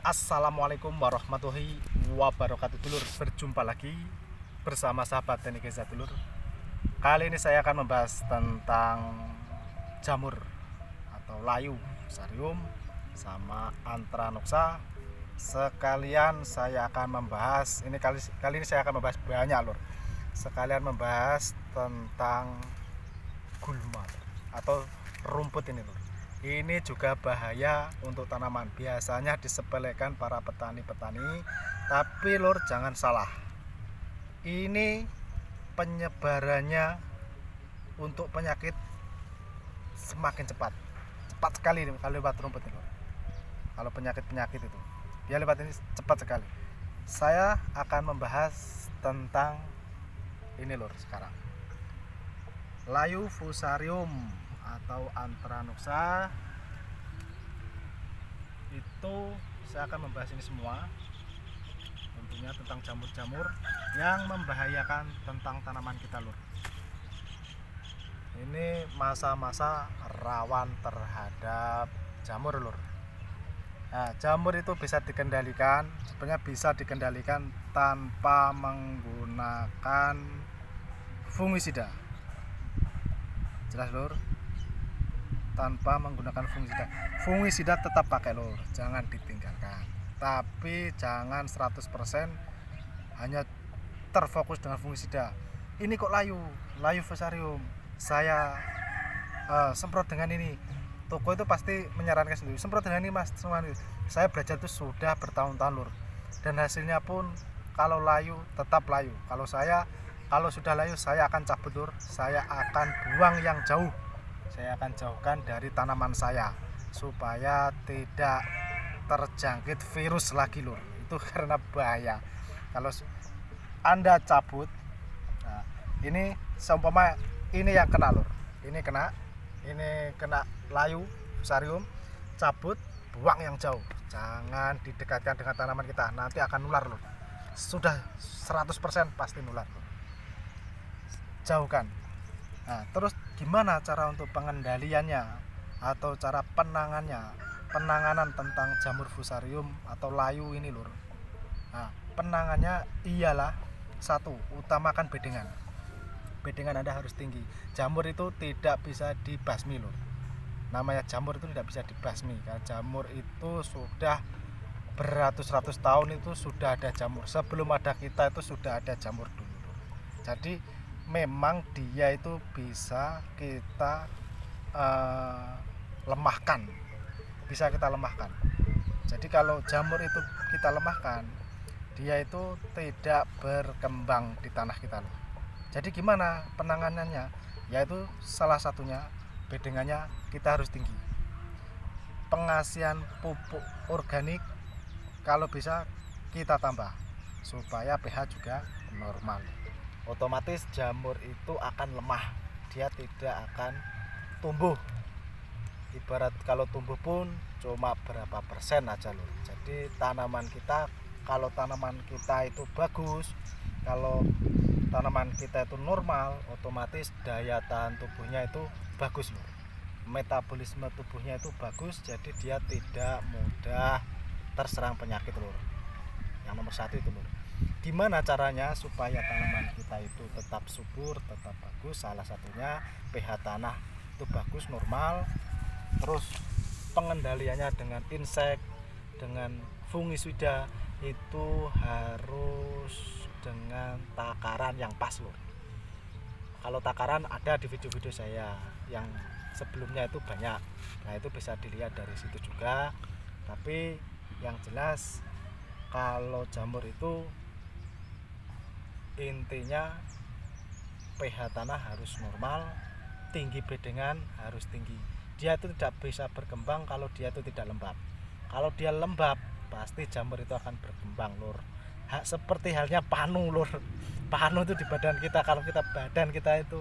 Assalamualaikum warahmatullahi wabarakatuh dulur. Berjumpa lagi bersama sahabat Teknik Desa dulur. Kali ini saya akan membahas tentang jamur atau layu fusarium sama Anthranoxa. Sekalian saya akan membahas kali ini saya akan membahas banyak lur. Sekalian membahas tentang gulma atau rumput ini lur. Ini juga bahaya untuk tanaman. Biasanya disepelekan para petani-petani, tapi lur jangan salah. Ini penyebarannya untuk penyakit semakin cepat. Cepat sekali nih kalau lewat rumput ini lur. Kalau penyakit-penyakit itu, dia lewat ini cepat sekali. Saya akan membahas tentang ini lur sekarang. Layu fusarium atau Anthranoxa, itu saya akan membahas ini semua, tentunya tentang jamur-jamur yang membahayakan tentang tanaman kita lur. Ini masa-masa rawan terhadap jamur lur. Nah, jamur itu bisa dikendalikan, sebenarnya bisa dikendalikan tanpa menggunakan fungisida. Jelas lur? Tanpa menggunakan fungisida. Fungisida tetap pakai lur, jangan ditinggalkan. Tapi jangan 100% hanya terfokus dengan fungisida. Ini kok layu fusarium. Saya semprot dengan ini. Toko itu pasti menyarankan sendiri. Semprot dengan ini Mas. Saya belajar itu sudah bertahun-tahun lur. Dan hasilnya pun kalau layu tetap layu. Kalau sudah layu saya akan cabut lur. Saya akan buang yang jauh. Saya akan jauhkan dari tanaman saya supaya tidak terjangkit virus lagi lur. Itu karena bahaya. Kalau Anda cabut, nah, ini seumpama ini yang kena lur. Ini kena layu fusarium, cabut, buang yang jauh. Jangan didekatkan dengan tanaman kita, nanti akan nular lur. Sudah 100% pasti nular lur. Jauhkan. Nah, terus gimana cara untuk pengendaliannya atau cara penanganan tentang jamur fusarium atau layu ini lur. Nah, penanganannya ialah satu, utamakan bedengan. Bedengan Anda harus tinggi. Jamur itu tidak bisa dibasmi lur. Namanya jamur itu tidak bisa dibasmi. Karena jamur itu sudah beratus-ratus tahun itu sudah ada jamur. Sebelum ada kita itu sudah ada jamur dulu lur. Jadi memang dia itu bisa kita lemahkan, jadi kalau jamur itu kita lemahkan, dia itu tidak berkembang di tanah kita loh. Jadi gimana penanganannya? Yaitu salah satunya bedengannya kita harus tinggi, pengasihan pupuk organik kalau bisa kita tambah supaya pH juga normal. Otomatis jamur itu akan lemah, dia tidak akan tumbuh. Ibarat kalau tumbuh pun cuma berapa persen aja loh. Jadi kalau tanaman kita itu bagus, kalau tanaman kita itu normal, otomatis daya tahan tubuhnya itu bagus loh. Metabolisme tubuhnya itu bagus, jadi dia tidak mudah terserang penyakit loh. Yang nomor satu itu loh. Gimana caranya supaya tanaman kita itu tetap subur, tetap bagus? Salah satunya pH tanah itu bagus, normal. Terus pengendaliannya dengan insek, dengan fungisida itu harus dengan takaran yang pas loh. Kalau takaran ada di video-video saya yang sebelumnya itu banyak. Nah, itu bisa dilihat dari situ juga. Tapi yang jelas kalau jamur itu intinya pH tanah harus normal, tinggi bedengan harus tinggi. Dia itu tidak bisa berkembang kalau dia itu tidak lembab. Kalau dia lembab pasti jamur itu akan berkembang lur. Seperti halnya panu lur. Panu itu di badan kita, kalau badan kita itu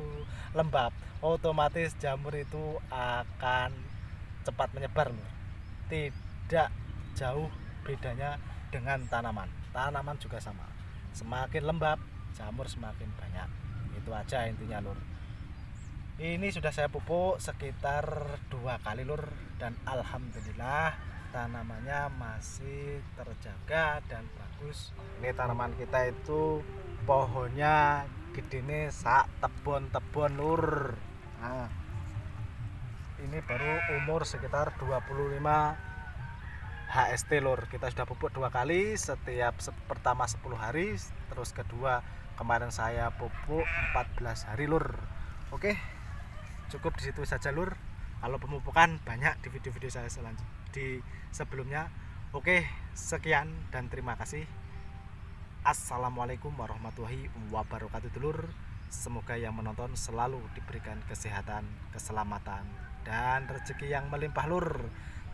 lembab, otomatis jamur itu akan cepat menyebar lur. Tidak jauh bedanya dengan tanaman. Tanaman juga sama. Semakin lembab jamur semakin banyak. Itu aja intinya lur. Ini sudah saya pupuk sekitar 2 kali lur, dan alhamdulillah tanamannya masih terjaga dan bagus. Ini tanaman kita itu pohonnya gedene sak tebon-tebon lur. Nah, ini baru umur sekitar 25 HST lur. Kita sudah pupuk 2 kali, setiap pertama 10 hari, terus kedua kemarin saya pupuk 14 hari lur. Oke, cukup di situ saja lur. Kalau pemupukan banyak di video-video saya di sebelumnya. Oke, sekian dan terima kasih. Assalamualaikum warahmatullahi wabarakatuh dulur. Semoga yang menonton selalu diberikan kesehatan, keselamatan, dan rezeki yang melimpah lur.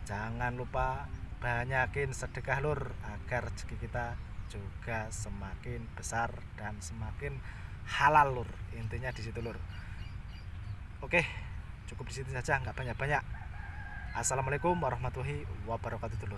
Jangan lupa banyakin sedekah lur, agar rezeki kita juga semakin besar dan semakin halal lur. Intinya di situ lur. Oke, cukup di situ saja, nggak banyak-banyak. Assalamualaikum warahmatullahi wabarakatuh dulur.